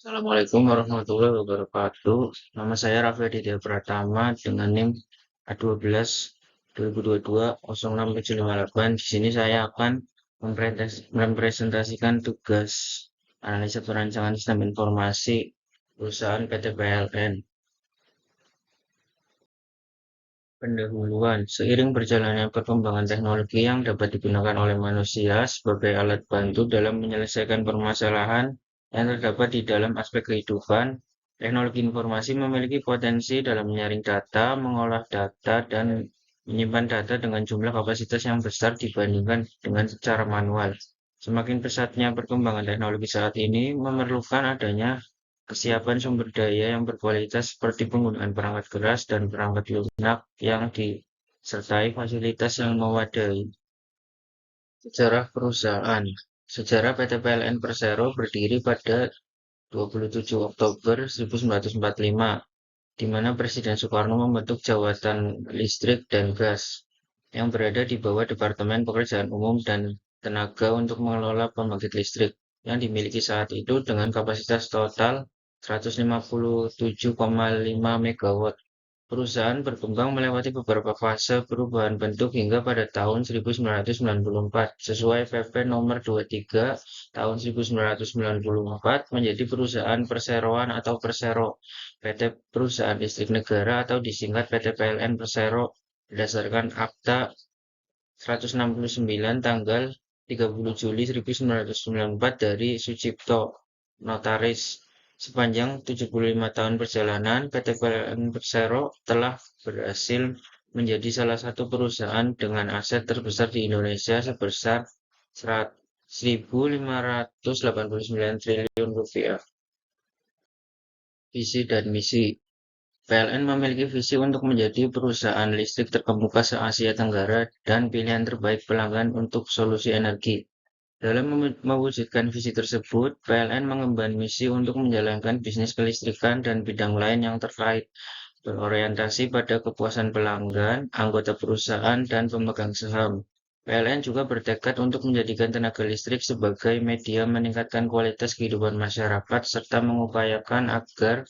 Assalamualaikum warahmatullahi wabarakatuh. Nama saya Raffi Aditya Pratama dengan NIM A12 2022 06758. Di sini saya akan mempresentasikan tugas analisa perancangan sistem informasi perusahaan PT PLN. Pendahuluan, seiring berjalannya perkembangan teknologi yang dapat digunakan oleh manusia sebagai alat bantu dalam menyelesaikan permasalahan yang terdapat di dalam aspek kehidupan, teknologi informasi memiliki potensi dalam menyaring data, mengolah data, dan menyimpan data dengan jumlah kapasitas yang besar dibandingkan dengan secara manual. Semakin pesatnya perkembangan teknologi saat ini memerlukan adanya kesiapan sumber daya yang berkualitas seperti penggunaan perangkat keras dan perangkat lunak yang disertai fasilitas yang memadai. Sejarah perusahaan. Sejarah PT PLN Persero berdiri pada 27 Oktober 1945, di mana Presiden Soekarno membentuk Jabatan Listrik dan Gas yang berada di bawah Departemen Pekerjaan Umum dan Tenaga untuk mengelola pembangkit listrik yang dimiliki saat itu dengan kapasitas total 157,5 megawatt. Perusahaan berkembang melewati beberapa fase perubahan bentuk hingga pada tahun 1994 sesuai PP nomor 23 tahun 1994 menjadi perusahaan perseroan atau Persero, PT Perusahaan Listrik Negara atau disingkat PT PLN Persero berdasarkan Akta 169 tanggal 30 Juli 1994 dari Sucipto Notaris. Sepanjang 75 tahun perjalanan, PT PLN Persero telah berhasil menjadi salah satu perusahaan dengan aset terbesar di Indonesia sebesar 1.589 triliun rupiah. Visi dan misi. PLN memiliki visi untuk menjadi perusahaan listrik terkemuka se-Asia Tenggara dan pilihan terbaik pelanggan untuk solusi energi. Dalam mewujudkan visi tersebut, PLN mengemban misi untuk menjalankan bisnis kelistrikan dan bidang lain yang terkait, berorientasi pada kepuasan pelanggan, anggota perusahaan, dan pemegang saham. PLN juga bertekad untuk menjadikan tenaga listrik sebagai media meningkatkan kualitas kehidupan masyarakat serta mengupayakan agar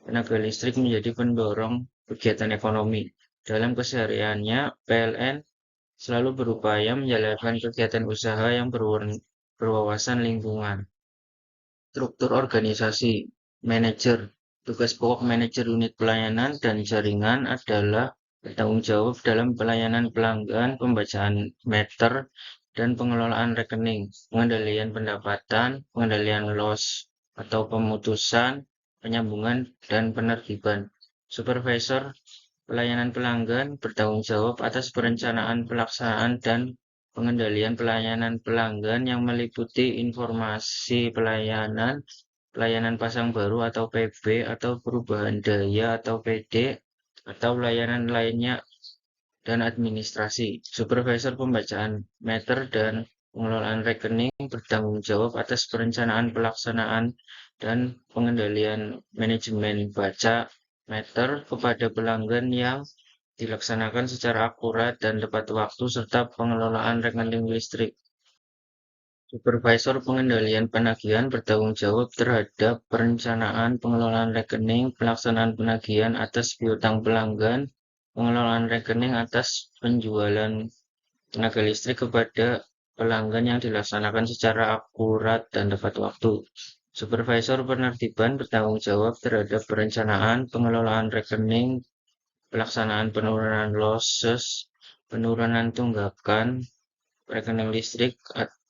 tenaga listrik menjadi pendorong kegiatan ekonomi. Dalam kesehariannya, PLN selalu berupaya menjalankan kegiatan usaha yang berwawasan lingkungan. Struktur organisasi, manajer. Tugas pokok manajer unit pelayanan dan jaringan adalah bertanggung jawab dalam pelayanan pelanggan, pembacaan meter, dan pengelolaan rekening, pengendalian pendapatan, pengendalian loss atau pemutusan, penyambungan, dan penertiban. Supervisor pelayanan pelanggan bertanggung jawab atas perencanaan, pelaksanaan, dan pengendalian pelayanan pelanggan yang meliputi informasi pelayanan, pelayanan pasang baru atau PB, atau perubahan daya atau PD, atau layanan lainnya, dan administrasi. Supervisor pembacaan meter dan pengelolaan rekening bertanggung jawab atas perencanaan, pelaksanaan, dan pengendalian manajemen baca meter kepada pelanggan yang dilaksanakan secara akurat dan tepat waktu serta pengelolaan rekening listrik. Supervisor pengendalian penagihan bertanggung jawab terhadap perencanaan, pengelolaan rekening, pelaksanaan penagihan atas piutang pelanggan, pengelolaan rekening atas penjualan tenaga listrik kepada pelanggan yang dilaksanakan secara akurat dan tepat waktu. Supervisor penertiban bertanggung jawab terhadap perencanaan, pengelolaan rekening, pelaksanaan penurunan losses, penurunan tunggakan rekening listrik,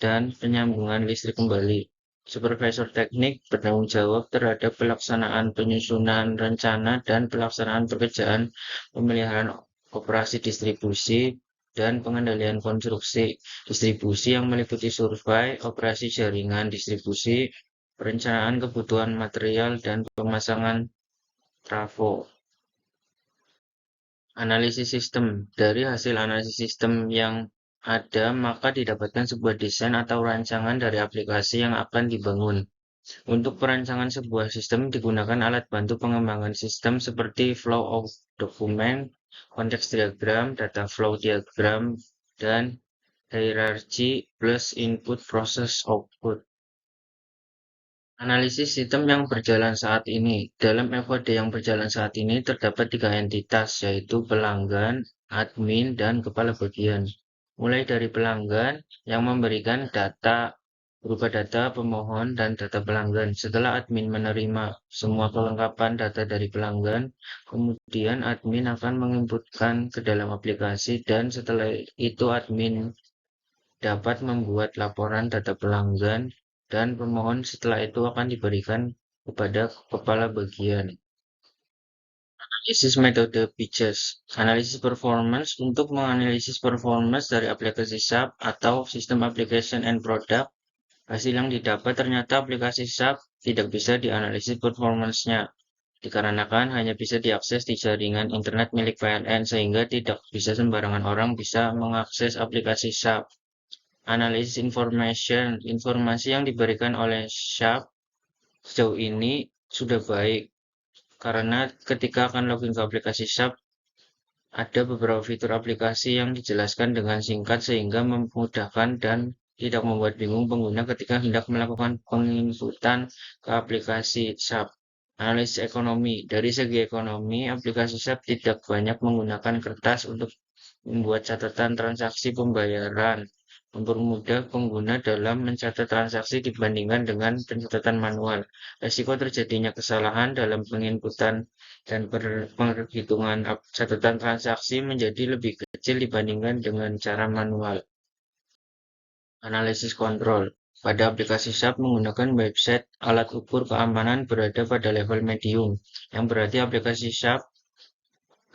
dan penyambungan listrik kembali. Supervisor teknik bertanggung jawab terhadap pelaksanaan penyusunan rencana dan pelaksanaan pekerjaan pemeliharaan operasi distribusi dan pengendalian konstruksi distribusi yang meliputi survei, operasi jaringan distribusi, perencanaan kebutuhan material, dan pemasangan trafo. Analisis sistem. Dari hasil analisis sistem yang ada, maka didapatkan sebuah desain atau rancangan dari aplikasi yang akan dibangun. Untuk perancangan sebuah sistem digunakan alat bantu pengembangan sistem seperti flow of document, konteks diagram, data flow diagram, dan hierarchy plus input process output. Analisis sistem yang berjalan saat ini. Dalam FOD yang berjalan saat ini terdapat tiga entitas, yaitu pelanggan, admin, dan kepala bagian. Mulai dari pelanggan yang memberikan data berupa data pemohon dan data pelanggan. Setelah admin menerima semua kelengkapan data dari pelanggan, kemudian admin akan menginputkan ke dalam aplikasi dan setelah itu admin dapat membuat laporan data pelanggan dan pemohon setelah itu akan diberikan kepada kepala bagian. Analisis metode pitches. Analisis performance untuk menganalisis performance dari aplikasi SAP atau sistem application and product. Hasil yang didapat ternyata aplikasi SAP tidak bisa dianalisis performance-nya dikarenakan hanya bisa diakses di jaringan internet milik PLN sehingga tidak bisa sembarangan orang bisa mengakses aplikasi SAP. Analisis informasi yang diberikan oleh SAP sejauh ini sudah baik, karena ketika akan login ke aplikasi SAP, ada beberapa fitur aplikasi yang dijelaskan dengan singkat sehingga memudahkan dan tidak membuat bingung pengguna ketika hendak melakukan penginputan ke aplikasi SAP. Analisis ekonomi. Dari segi ekonomi, aplikasi SAP tidak banyak menggunakan kertas untuk membuat catatan transaksi pembayaran, mempermudah pengguna dalam mencatat transaksi dibandingkan dengan pencatatan manual. Risiko terjadinya kesalahan dalam penginputan dan penghitungan catatan transaksi menjadi lebih kecil dibandingkan dengan cara manual. Analisis kontrol. Pada aplikasi SAP menggunakan website, alat ukur keamanan berada pada level medium, yang berarti aplikasi SAP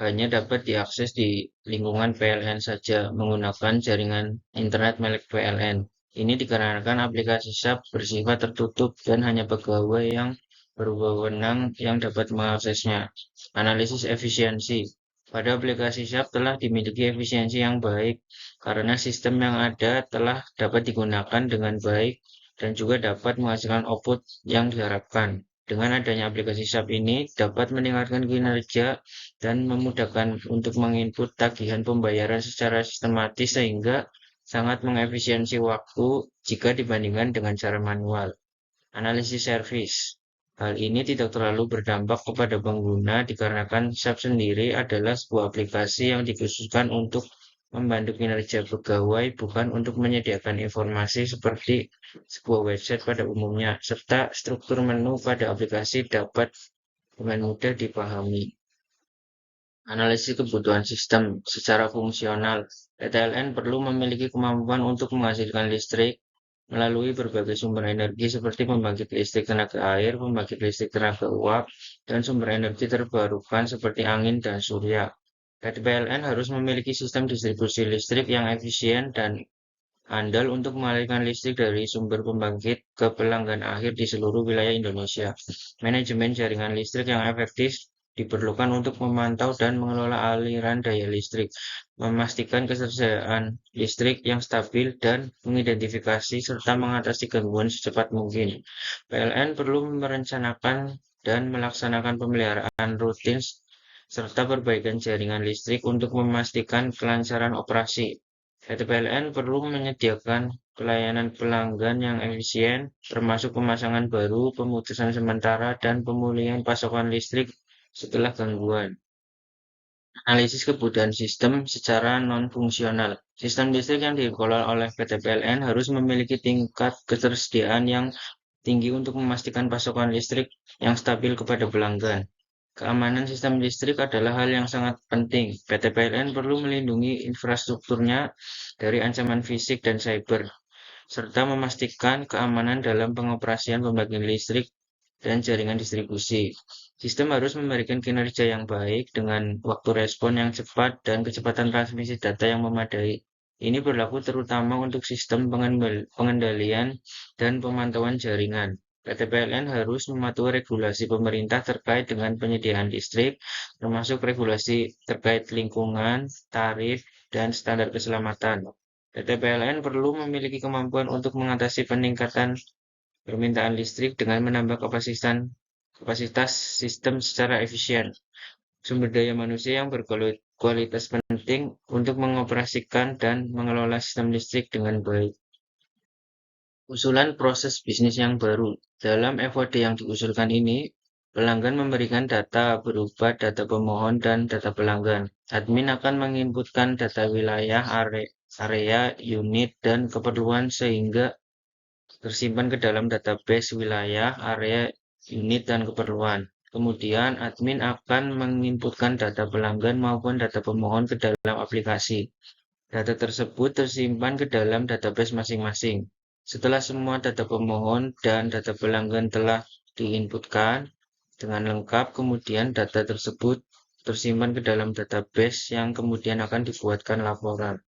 hanya dapat diakses di lingkungan PLN saja menggunakan jaringan internet milik PLN. Ini dikarenakan aplikasi SAP bersifat tertutup dan hanya pegawai yang berwenang yang dapat mengaksesnya. Analisis efisiensi. Pada aplikasi SAP telah dimiliki efisiensi yang baik karena sistem yang ada telah dapat digunakan dengan baik dan juga dapat menghasilkan output yang diharapkan. Dengan adanya aplikasi SAP ini dapat meningkatkan kinerja dan memudahkan untuk menginput tagihan pembayaran secara sistematis sehingga sangat mengefisiensi waktu jika dibandingkan dengan cara manual. Analisis service. Hal ini tidak terlalu berdampak kepada pengguna dikarenakan SAP sendiri adalah sebuah aplikasi yang dikhususkan untuk membantu kinerja pegawai, bukan untuk menyediakan informasi seperti sebuah website pada umumnya, serta struktur menu pada aplikasi dapat dengan mudah dipahami. Analisis kebutuhan sistem secara fungsional. PTLN perlu memiliki kemampuan untuk menghasilkan listrik melalui berbagai sumber energi seperti pembangkit listrik tenaga air, pembangkit listrik tenaga uap, dan sumber energi terbarukan seperti angin dan surya. PT PLN harus memiliki sistem distribusi listrik yang efisien dan andal untuk mengalirkan listrik dari sumber pembangkit ke pelanggan akhir di seluruh wilayah Indonesia. Manajemen jaringan listrik yang efektif diperlukan untuk memantau dan mengelola aliran daya listrik, memastikan ketersediaan listrik yang stabil, dan mengidentifikasi serta mengatasi gangguan secepat mungkin. PLN perlu merencanakan dan melaksanakan pemeliharaan rutin serta perbaikan jaringan listrik untuk memastikan kelancaran operasi. PT PLN perlu menyediakan pelayanan pelanggan yang efisien, termasuk pemasangan baru, pemutusan sementara, dan pemulihan pasokan listrik setelah gangguan. Analisis kebutuhan sistem secara non-fungsional. Sistem listrik yang dikelola oleh PT PLN harus memiliki tingkat ketersediaan yang tinggi untuk memastikan pasokan listrik yang stabil kepada pelanggan. Keamanan sistem listrik adalah hal yang sangat penting. PT PLN perlu melindungi infrastrukturnya dari ancaman fisik dan cyber, serta memastikan keamanan dalam pengoperasian pembangkit listrik dan jaringan distribusi. Sistem harus memberikan kinerja yang baik dengan waktu respon yang cepat dan kecepatan transmisi data yang memadai. Ini berlaku terutama untuk sistem pengendalian dan pemantauan jaringan. PT PLN harus mematuhi regulasi pemerintah terkait dengan penyediaan listrik, termasuk regulasi terkait lingkungan, tarif, dan standar keselamatan. PT PLN perlu memiliki kemampuan untuk mengatasi peningkatan permintaan listrik dengan menambah kapasitas sistem secara efisien. Sumber daya manusia yang berkualitas penting untuk mengoperasikan dan mengelola sistem listrik dengan baik. Usulan proses bisnis yang baru. Dalam FOD yang diusulkan ini, pelanggan memberikan data berupa data pemohon dan data pelanggan. Admin akan menginputkan data wilayah, area, unit, dan keperluan sehingga tersimpan ke dalam database wilayah, area, unit, dan keperluan. Kemudian, admin akan menginputkan data pelanggan maupun data pemohon ke dalam aplikasi. Data tersebut tersimpan ke dalam database masing-masing. Setelah semua data pemohon dan data pelanggan telah diinputkan dengan lengkap, kemudian data tersebut tersimpan ke dalam database yang kemudian akan dibuatkan laporan.